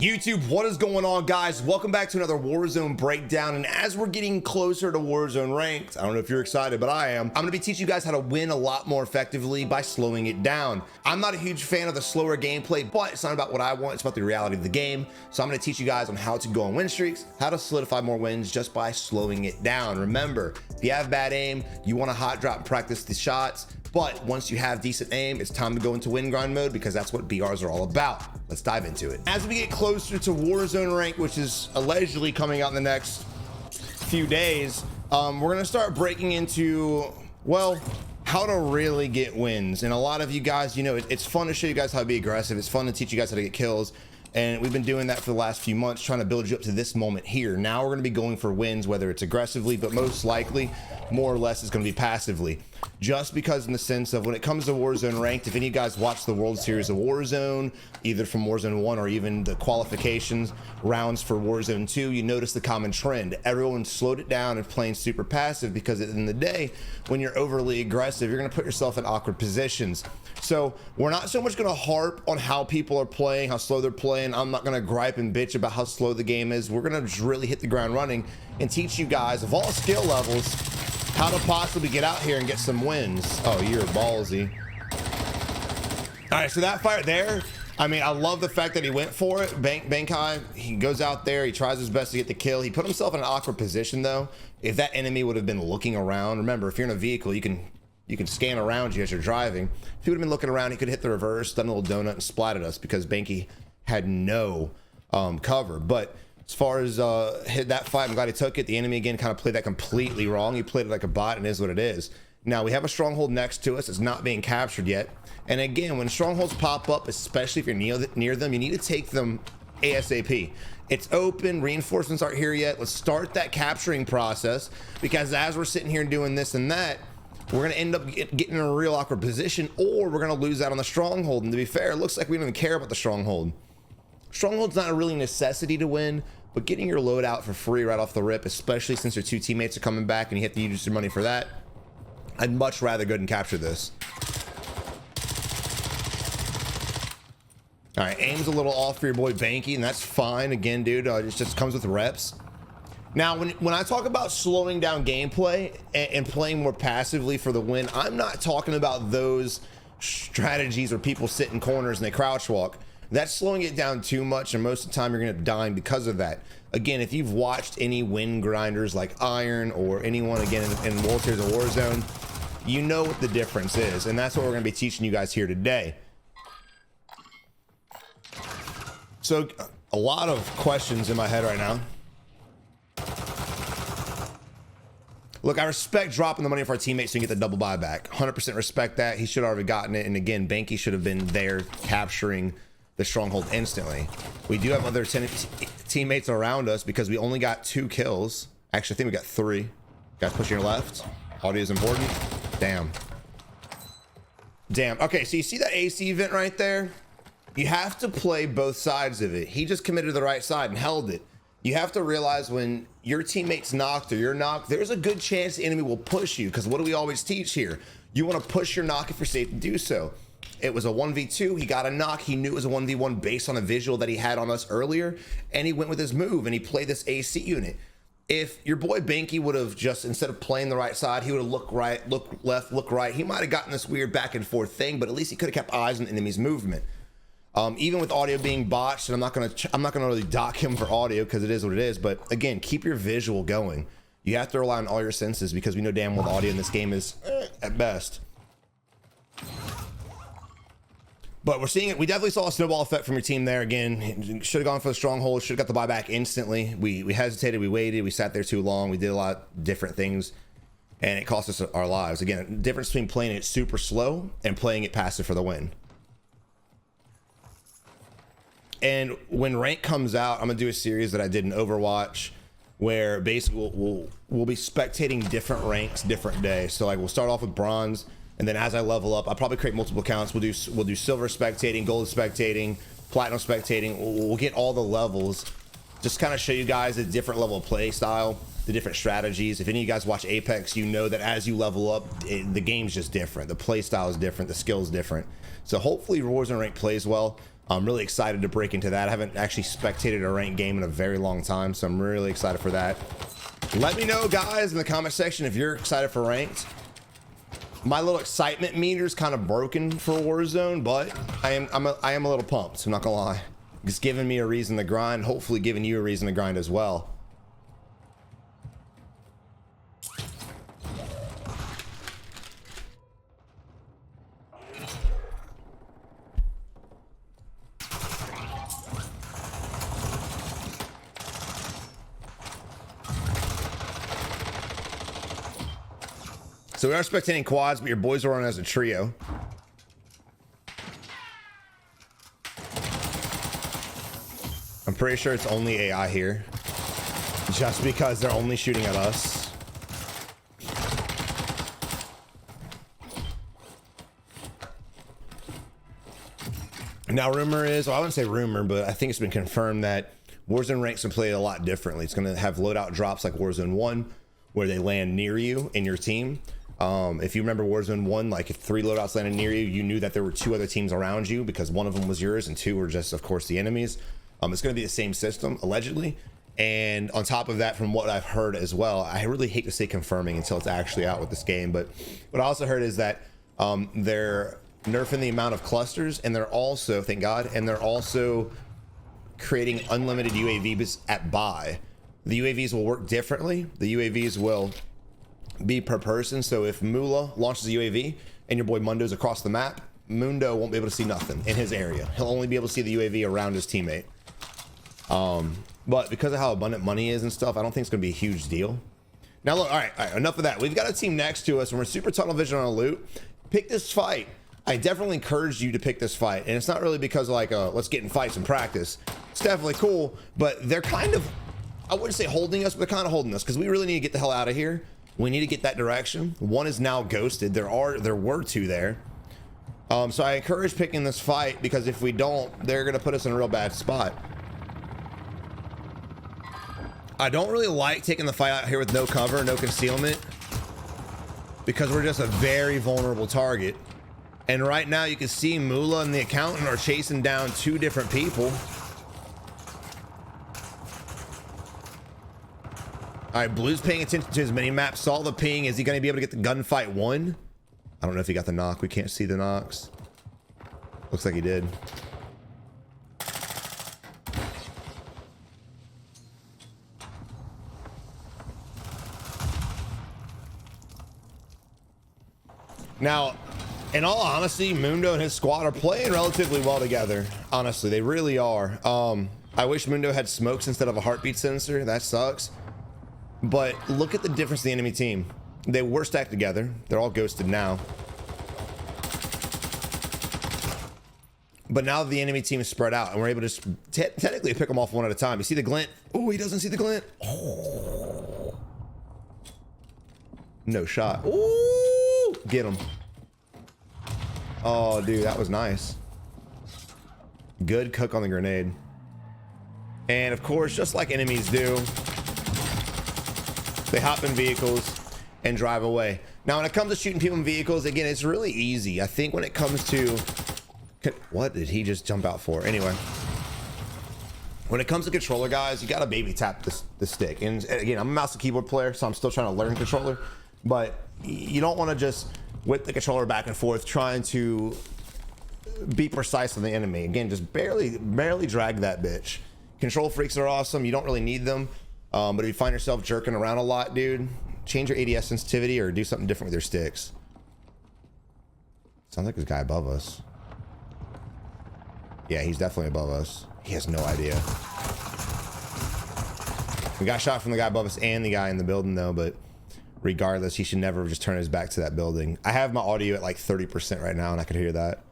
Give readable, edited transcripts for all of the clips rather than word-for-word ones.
YouTube, what is going on, guys? Welcome back to another Warzone breakdown. And as we're getting closer to Warzone ranked, I don't know if you're excited, but I am. I'm gonna be teaching you guys how to win a lot more effectively by slowing it down. I'm not a huge fan of the slower gameplay, but it's not about what I want, it's about the reality of the game. So I'm gonna teach you guys on how to go on win streaks, how to solidify more wins just by slowing it down. Remember, if you have bad aim, you wanna hot drop and practice the shots, but once you have decent aim, it's time to go into win grind mode because that's what BRs are all about. Let's dive into it. As we get closer to Warzone rank, which is allegedly coming out in the next few days, we're gonna start breaking into, well, how to really get wins. And a lot of you guys, you know, it's fun to show you guys how to be aggressive. It's fun to teach you guys how to get kills. And we've been doing that for the last few months, trying to build you up to this moment here. Now we're gonna be going for wins, whether it's aggressively, but most likely, more or less, it's gonna be passively. Just because in the sense of when it comes to Warzone ranked, if any of you guys watch the World Series of Warzone, either from Warzone 1 or even the qualifications rounds for Warzone 2, you notice the common trend. Everyone slowed it down and playing super passive because at the end of the day, when you're overly aggressive, you're gonna put yourself in awkward positions. So we're not so much gonna harp on how people are playing, how slow they're playing. I'm not gonna gripe and bitch about how slow the game is. We're gonna just really hit the ground running and teach you guys of all skill levels how to possibly get out here and get some wins. Oh, you're ballsy. All right, so that fire there, I mean, I love the fact that he went for it. Bankai, he goes out there, he tries his best to get the kill. He put himself in an awkward position though. If that enemy would have been looking around, remember, if you're in a vehicle, you can scan around you as you're driving. If he would have been looking around, he could hit the reverse, done a little donut and splatted us because Banky had no cover. But as far as hit that fight, I'm glad he took it. The enemy again kind of played that completely wrong. He played it like a bot, and it is what it is. Now we have a stronghold next to us. It's not being captured yet. And again, when strongholds pop up, especially if you're near them, you need to take them ASAP. It's open, reinforcements aren't here yet. Let's start that capturing process, because as we're sitting here doing this and that, we're gonna end up getting in a real awkward position, or we're gonna lose out on the stronghold. And to be fair, it looks like we don't even care about the stronghold. Stronghold's not a really necessity to win, but getting your load out for free right off the rip, especially since your two teammates are coming back and you have to use your money for that, I'd much rather go and capture this. All right, aim's a little off for your boy Banky, and that's fine. Again, dude, it just comes with reps. Now, when I talk about slowing down gameplay and playing more passively for the win, I'm not talking about those strategies where people sit in corners and they crouch walk. That's slowing it down too much, and most of the time you're gonna die because of that. Again, if you've watched any win grinders like Iron or anyone again in World Series of Warzone, you know what the difference is, and that's what we're gonna be teaching you guys here today. So a lot of questions in my head right now. Look, I respect dropping the money for our teammates so you can get the double buyback. 100% respect that. He should have already gotten it, and again, Banky should have been there capturing the stronghold instantly. We do have other teammates around us because we only got 2 kills. Actually, I think we got 3. Guys pushing your left. Audio is important. Damn. Okay, so you see that AC event right there? You have to play both sides of it. He just committed to the right side and held it. You have to realize when your teammate's knocked or you're knocked, there's a good chance the enemy will push you, because what do we always teach here? You want to push your knock if you're safe to do so. It was a 1v2, he got a knock, he knew it was a 1v1 based on a visual that he had on us earlier, and he went with his move and he played this AC unit. If your boy Banky would have just, instead of playing the right side, he would have looked right, look left, look right, he might have gotten this weird back and forth thing, but at least he could have kept eyes on the enemy's movement. Even with audio being botched, and I'm not gonna really dock him for audio because it is what it is, but again, keep your visual going. You have to rely on all your senses because we know damn well the audio in this game is at best. But we're seeing it. We definitely saw a snowball effect from your team there. Again, should have gone for the stronghold, should have got the buyback instantly. We hesitated, we waited, we sat there too long, we did a lot of different things, and it cost us our lives. Again, the difference between playing it super slow and playing it passive for the win. And when rank comes out, I'm gonna do a series that I did in Overwatch where basically we'll be spectating different ranks different days. So like we'll start off with bronze, and then as I level up, I'll probably create multiple accounts. We'll do silver spectating, gold spectating, platinum spectating. We'll get all the levels, just kind of show you guys a different level of play style, the different strategies. If any of you guys watch Apex, you know that as you level up, the game's just different. The play style is different, the skill's different. So hopefully Warzone rank plays well. I'm really excited to break into that. I haven't actually spectated a ranked game in a very long time, so I'm really excited for that. Let me know, guys, in the comment section if you're excited for ranked. My little excitement meter is kind of broken for Warzone, but I am a little pumped. I'm not gonna lie. It's giving me a reason to grind. Hopefully, giving you a reason to grind as well. So we are spectating quads, but your boys are on as a trio. I'm pretty sure it's only AI here, just because they're only shooting at us. Now, rumor is, well, I wouldn't say rumor, but I think it's been confirmed that Warzone ranks are played a lot differently. It's going to have loadout drops like Warzone 1, where they land near you in your team. If you remember Warzone 1, like if 3 loadouts landed near you, you knew that there were 2 other teams around you because one of them was yours and 2 were just, of course, the enemies. It's going to be the same system, allegedly. And on top of that, from what I've heard as well, I really hate to say confirming until it's actually out with this game, but what I also heard is that they're nerfing the amount of clusters, and they're also, thank God, and they're also creating unlimited UAVs at buy. The UAVs will work differently. The UAVs will be per person. So if Mula launches a UAV and your boy Mundo's across the map, Mundo won't be able to see nothing in his area. He'll only be able to see the UAV around his teammate. But because of how abundant money is and stuff, I don't think it's gonna be a huge deal. Now look, all right, enough of that. We've got a team next to us and we're super tunnel vision on a loot. Pick this fight. I definitely encourage you to pick this fight, and it's not really because of like let's get in fights and practice. It's definitely cool, but they're kind of, I wouldn't say holding us, but they're kind of holding us because we really need to get the hell out of here. We need to get that direction. One is now ghosted. There were 2 there. So I encourage picking this fight because if we don't, they're gonna put us in a real bad spot. I don't really like taking the fight out here with no cover, no concealment, because we're just a very vulnerable target. And right now you can see Mula and the accountant are chasing down 2 different people. All right, Blue's paying attention to his mini map, saw the ping. Is he going to be able to get the gunfight 1? I don't know if he got the knock. We can't see the knocks. Looks like he did. Now, in all honesty, Mundo and his squad are playing relatively well together. Honestly, they really are. I wish Mundo had smokes instead of a heartbeat sensor. That sucks. But look at the difference in the enemy team. They were stacked together. They're all ghosted now. But now the enemy team is spread out and we're able to technically pick them off one at a time. You see the glint? Oh, he doesn't see the glint. Oh. No shot. Ooh, get him. Oh, dude, that was nice. Good cook on the grenade. And of course, just like enemies do, they hop in vehicles and drive away. Now, when it comes to shooting people in vehicles, again, it's really easy. I think when it comes to... What did he just jump out for? Anyway. When it comes to controller, guys, you got to baby tap the stick. And again, I'm a mouse and keyboard player, so I'm still trying to learn controller. But you don't want to just whip the controller back and forth trying to be precise on the enemy. Again, just barely drag that bitch. Control freaks are awesome. You don't really need them. But if you find yourself jerking around a lot, dude, change your ADS sensitivity or do something different with your sticks. Sounds like there's a guy above us. Yeah, he's definitely above us. He has no idea. We got shot from the guy above us and the guy in the building though, but regardless, he should never just turn his back to that building. I have my audio at like 30% right now and I could hear that.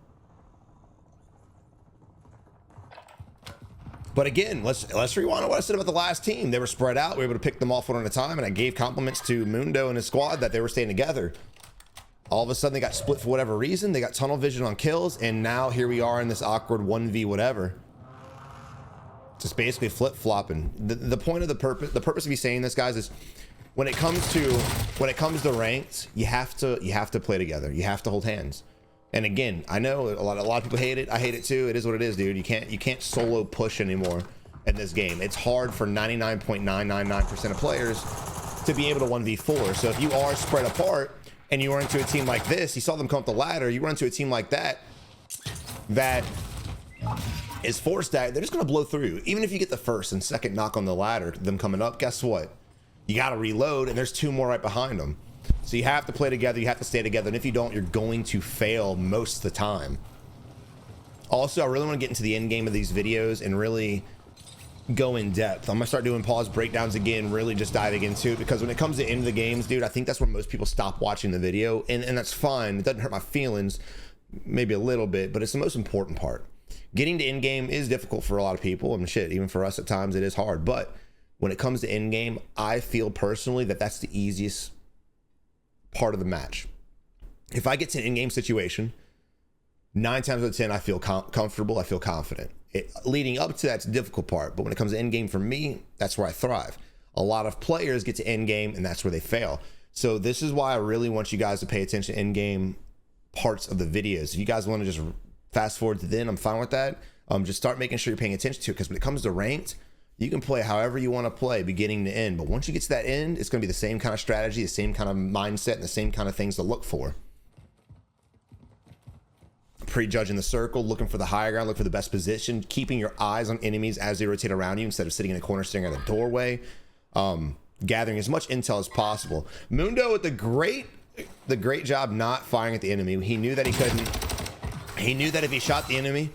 But again, let's rewind to what I said about the last team. They were spread out. We were able to pick them off one at a time, and I gave compliments to Mundo and his squad that they were staying together. All of a sudden, they got split for whatever reason. They got tunnel vision on kills, and now here we are in this awkward 1v whatever. Just basically flip-flopping. The point of the purpose of me saying this, guys, is when it comes to ranked, you have to play together. You have to hold hands. And again, I know a lot of people hate it. I hate it too. It is what it is, dude. You can't solo push anymore in this game. It's hard for 99.999% of players to be able to 1v4. So if you are spread apart and you run into a team like this, you saw them come up the ladder, you run into a team like that is forced that they're just gonna blow through. Even if you get the first and second knock on the ladder, them coming up, guess what? You gotta reload, and there's two more right behind them. So you have to play together, you have to stay together, and if you don't, you're going to fail most of the time. Also, I really want to get into the end game of these videos and really go in depth. I'm gonna start doing pause breakdowns again, really just diving into it, because when it comes to end of the games, dude, I think that's where most people stop watching the video, and that's fine. It doesn't hurt my feelings, maybe a little bit, but it's the most important part. Getting to end game is difficult for a lot of people, and shit, even for us at times it is hard. But when it comes to end game, I feel personally that that's the easiest part of the match. If I get to an in-game situation, 9 times out of 10 I feel comfortable, I feel confident. Leading up to that's the difficult part, but when it comes to end game, for me, that's where I thrive. A lot of players get to end game and that's where they fail. So this is why I really want you guys to pay attention to end game parts of the videos. If you guys want to just fast forward to then, I'm fine with that. Just start making sure you're paying attention to it, because when it comes to ranked, you can play however you want to play, beginning to end. But once you get to that end, it's going to be the same kind of strategy, the same kind of mindset, and the same kind of things to look for. Prejudging the circle, looking for the higher ground, look for the best position, keeping your eyes on enemies as they rotate around you instead of sitting in a corner staring at a doorway. Gathering as much intel as possible. Mundo with the great job not firing at the enemy. He knew that he couldn't. He knew that if he shot the enemy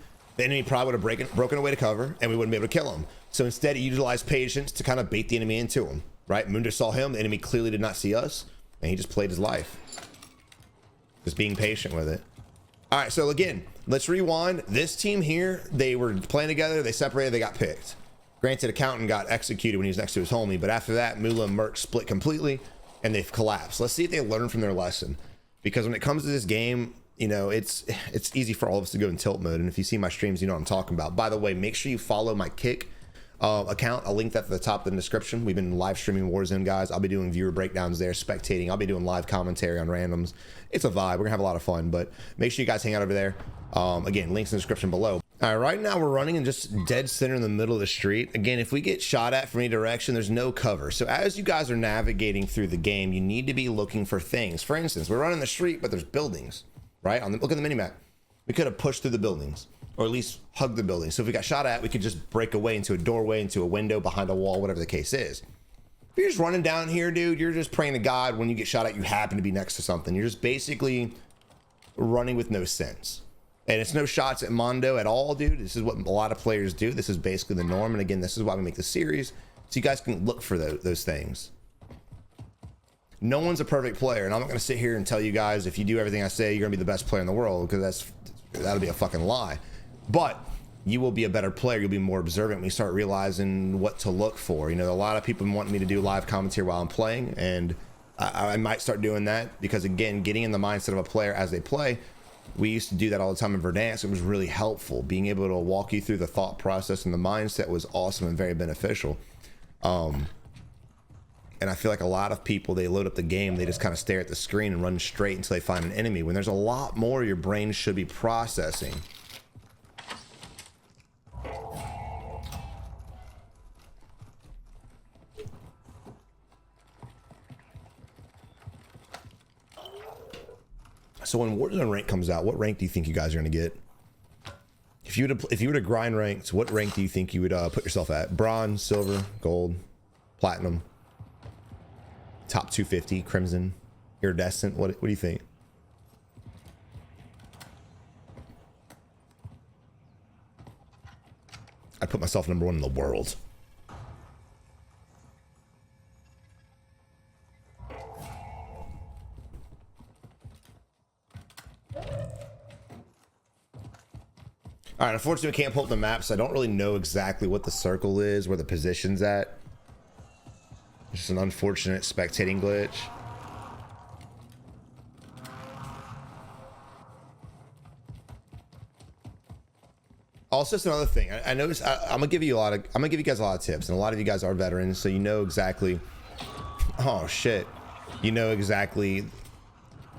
probably would have broken away to cover, and we wouldn't be able to kill him. So instead, he utilized patience to kind of bait the enemy into him, right? Mundo saw him, the enemy clearly did not see us, and he just played his life. Just being patient with it. All right, so again, let's rewind. This team here, they were playing together, they separated, they got picked. Granted, Accountant got executed when he was next to his homie, but after that, Mula and Merc split completely, and they've collapsed. Let's see if they learn from their lesson. Because when it comes to this game, you know, it's easy for all of us to go in tilt mode, and if you see my streams, you know what I'm talking about. By the way, make sure you follow my Kick account. I'll link that at the top of the description. We've been live streaming Warzone, guys. I'll be doing viewer breakdowns there, spectating. I'll be doing live commentary on randoms. It's a vibe. We're gonna have a lot of fun, but make sure you guys hang out over there. Again, links in the description below. All right, right now we're running in just dead center in the middle of the street. Again, if we get shot at from any direction, there's no cover. So as you guys are navigating through the game, you need to be looking for things. For instance, we're running the street, but there's buildings, right? Look at the minimap. We could have pushed through the buildings, or at least hugged the building. So if we got shot at, we could just break away into a doorway, into a window, behind a wall, whatever the case is. If you're just running down here, dude, you're just praying to God when you get shot at, you happen to be next to something. You're just basically running with no sense. And it's no shots at Mondo at all, dude. This is what a lot of players do. This is basically the norm. And again, this is why we make the series, so you guys can look for those things. No one's a perfect player, and I'm not going to sit here and tell you guys if you do everything I say, you're going to be the best player in the world, because that'll be a fucking lie. But you will be a better player. You'll be more observant when you start realizing what to look for. You know, a lot of people want me to do live commentary while I'm playing, and I might start doing that, because again, getting in the mindset of a player as they play, we used to do that all the time in Verdansk. It was really helpful. Being able to walk you through the thought process and the mindset was awesome and very beneficial. And I feel like a lot of people, they load up the game, they just kind of stare at the screen and run straight until they find an enemy, when there's a lot more your brain should be processing. So when Warzone rank comes out, what rank do you think you guys are going to get? If you were to grind ranks, what rank do you think you would put yourself at? Bronze, silver, gold, platinum, top 250, crimson, iridescent. What do you think? I'd put myself #1 in the world. All right, unfortunately, we can't pull up the map, so I don't really know exactly what the circle is, where the position's at. It's just an unfortunate spectating glitch. Also, just another thing. I noticed I'm gonna give you guys a lot of tips, and a lot of you guys are veterans, so you know exactly. Oh shit, you know exactly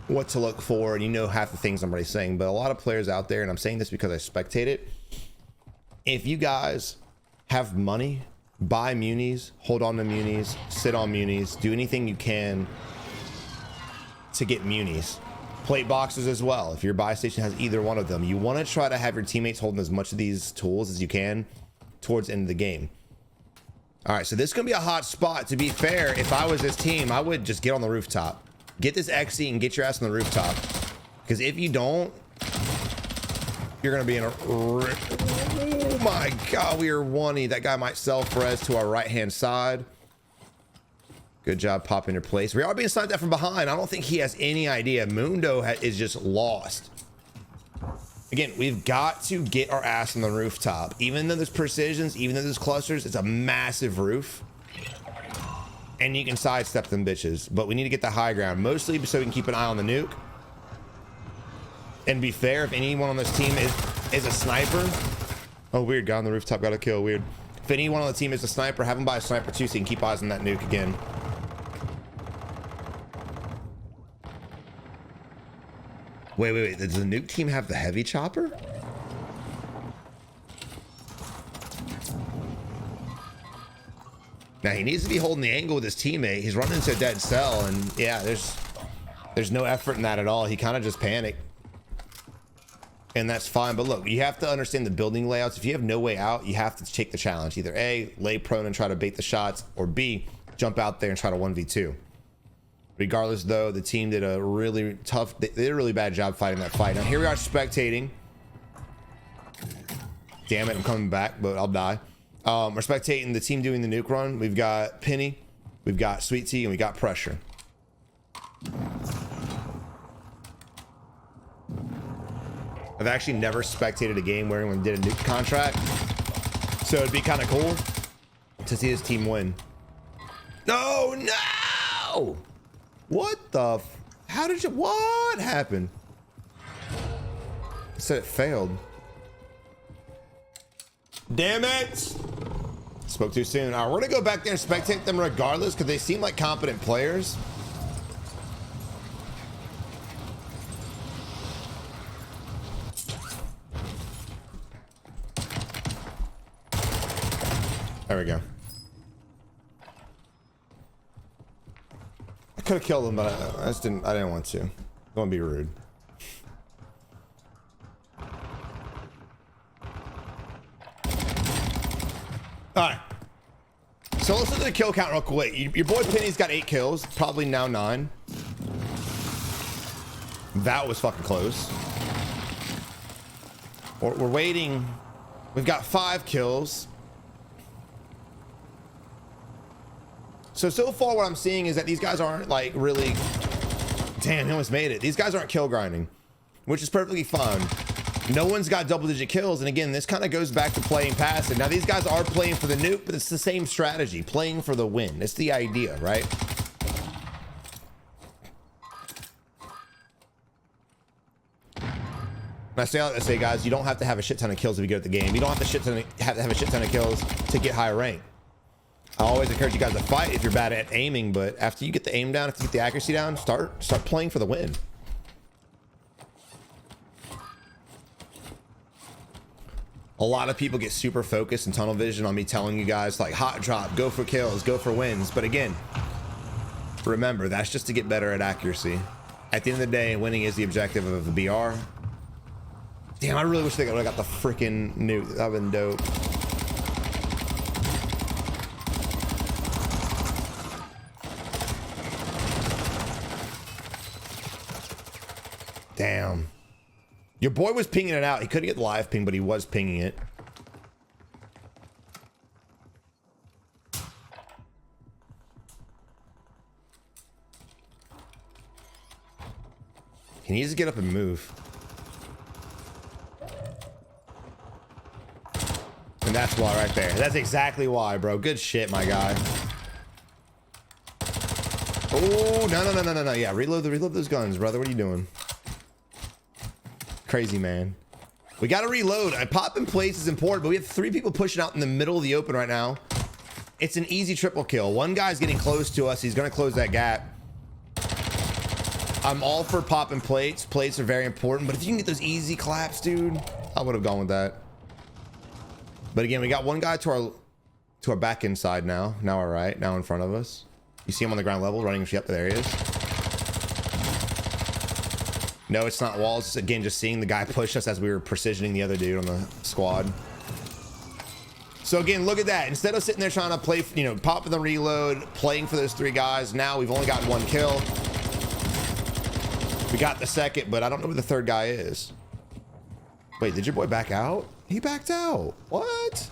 what to look for, and you know half the things I'm already saying. But a lot of players out there, and I'm saying this because I spectate it, if you guys have money, buy munis, hold on to munis, sit on munis, do anything you can to get munis. Plate boxes as well. If your buy station has either one of them, you want to try to have your teammates holding as much of these tools as you can towards the end of the game. All right, so this is gonna be a hot spot. To be fair, if I was this team, I would just get on the rooftop, get this XE and get your ass on the rooftop, because if you don't, you're gonna be in a, oh my god, we are 1-y. That guy might self-res to our right hand side. Good job popping your place. We are being sniped at from behind. I don't think he has any idea. Mundo is just lost. Again, we've got to get our ass on the rooftop. Even though there's precisions, even though there's clusters, it's a massive roof. And you can sidestep them bitches. But we need to get the high ground, mostly so we can keep an eye on the nuke. And be fair, if anyone on this team is a sniper. Oh, weird. Guy on the rooftop got a kill. Weird. If anyone on the team is a sniper, have them buy a sniper too so you can keep eyes on that nuke again. Wait. Does the nuke team have the heavy chopper? Now he needs to be holding the angle with his teammate. He's running into a dead cell, and yeah, there's no effort in that at all. He kind of just panicked. And that's fine. But look, you have to understand the building layouts. If you have no way out, you have to take the challenge. Either A, lay prone and try to bait the shots, or B, jump out there and try to 1v2. Regardless, though, the team did a really tough, they did a really bad job fighting that fight. Now, here we are spectating. Damn it, I'm coming back, but I'll die. We're spectating the team doing the nuke run. We've got Penny, we've got Sweet Tea, and we got Pressure. I've actually never spectated a game where anyone did a nuke contract, so it'd be kind of cool to see this team win. No! What the how did you, what happened? It said it failed. Damn it! Spoke too soon. All right, we're gonna go back there and spectate them regardless because they seem like competent players. There we go. I could have killed him, but I didn't want to. Don't be rude. All right. So let's look at the kill count real quick. Your boy Penny's got 8 kills, probably now 9. That was fucking close. We're waiting. We've got 5 kills. So far what I'm seeing is that these guys aren't like really, damn, he almost made it. These guys aren't kill grinding, which is perfectly fine. No one's got double-digit kills, and again, this kind of goes back to playing passive. Now these guys are playing for the nuke, but it's the same strategy, playing for the win. It's the idea, right? And I say, guys, you don't have to have a shit ton of kills to be good at the game. You don't have to have a shit ton of kills to get higher rank. I always encourage you guys to fight if you're bad at aiming, but after you get the aim down, after you get the accuracy down, start playing for the win. A lot of people get super focused and tunnel vision on me telling you guys like hot drop, go for kills, go for wins. But again, remember, that's just to get better at accuracy. At the end of the day, winning is the objective of the BR. Damn, I really wish they would have got the freaking nuke. That would have been dope. Damn. Your boy was pinging it out. He couldn't get the live ping, but he was pinging it. He needs to get up and move. And that's why right there. That's exactly why, bro. Good shit, my guy. Oh, no. Yeah, reload those guns, brother. What are you doing? Crazy, man. We got to reload. Pop in place is important, but we have 3 people pushing out in the middle of the open right now. It's an easy triple kill. One guy's getting close to us. He's going to close that gap. I'm all for popping plates. Plates are very important, but if you can get those easy claps, dude, I would have gone with that. But again, we got one guy to our back inside now. Now we're right, now in front of us. You see him on the ground level running. Yep, there he is. No, it's not walls. Again, just seeing the guy push us as we were precisioning the other dude on the squad. So again, look at that. Instead of sitting there trying to play, you know, popping the reload, playing for those 3 guys, now we've only gotten 1 kill. We got the second, but I don't know where the 3rd guy is. Wait, did your boy back out? He backed out. What?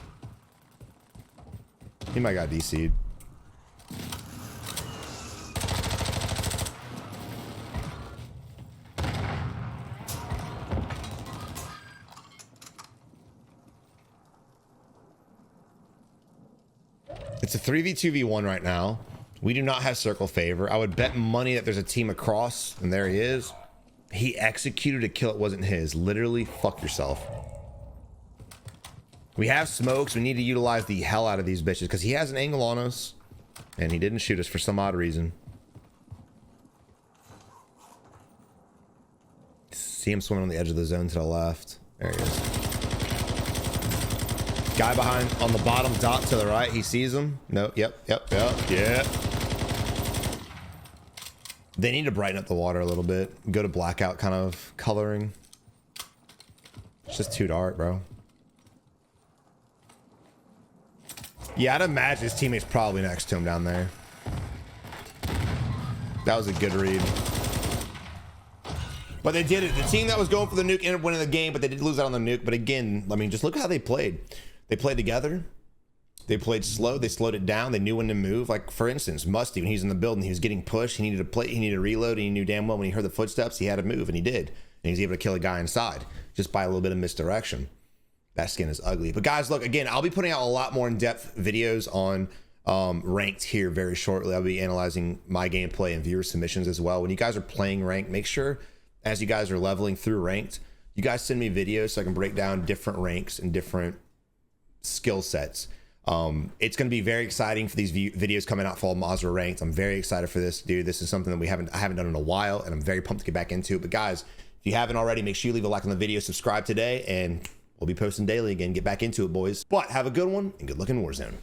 He might got DC'd. It's a 3v2v1 right now. We do not have circle favor. I would bet money that there's a team across, and there he is. He executed a kill. It wasn't his. Literally, fuck yourself. We have smokes. We need to utilize the hell out of these bitches because he has an angle on us, and he didn't shoot us for some odd reason. See him swimming on the edge of the zone to the left. There he is. Guy behind on the bottom dot to the right. He sees him. No, yep. They need to brighten up the water a little bit. Go to blackout kind of coloring. It's just too dark, bro. Yeah, I'd imagine his teammate's probably next to him down there. That was a good read. But they did it. The team that was going for the nuke ended up winning the game, but they did lose out on the nuke. But again, I mean, just look how they played. They played together. They played slow. They slowed it down. They knew when to move. Like, for instance, Musty, when he was in the building, he was getting pushed. He needed to play. He needed to reload. And he knew damn well when he heard the footsteps, he had to move, and he did. And he was able to kill a guy inside just by a little bit of misdirection. That skin is ugly. But guys, look, again, I'll be putting out a lot more in-depth videos on ranked here very shortly. I'll be analyzing my gameplay and viewer submissions as well. When you guys are playing ranked, make sure as you guys are leveling through ranked, you guys send me videos so I can break down different ranks and different skill sets. It's going to be very exciting for these videos coming out for Mazra ranked. I'm very excited for this, dude. This is something that I haven't done in a while, and I'm very pumped to get back into it. But guys, if you haven't already, make sure you leave a like on the video, subscribe today, and we'll be posting daily again. Get back into it, boys. But have a good one and good luck in Warzone.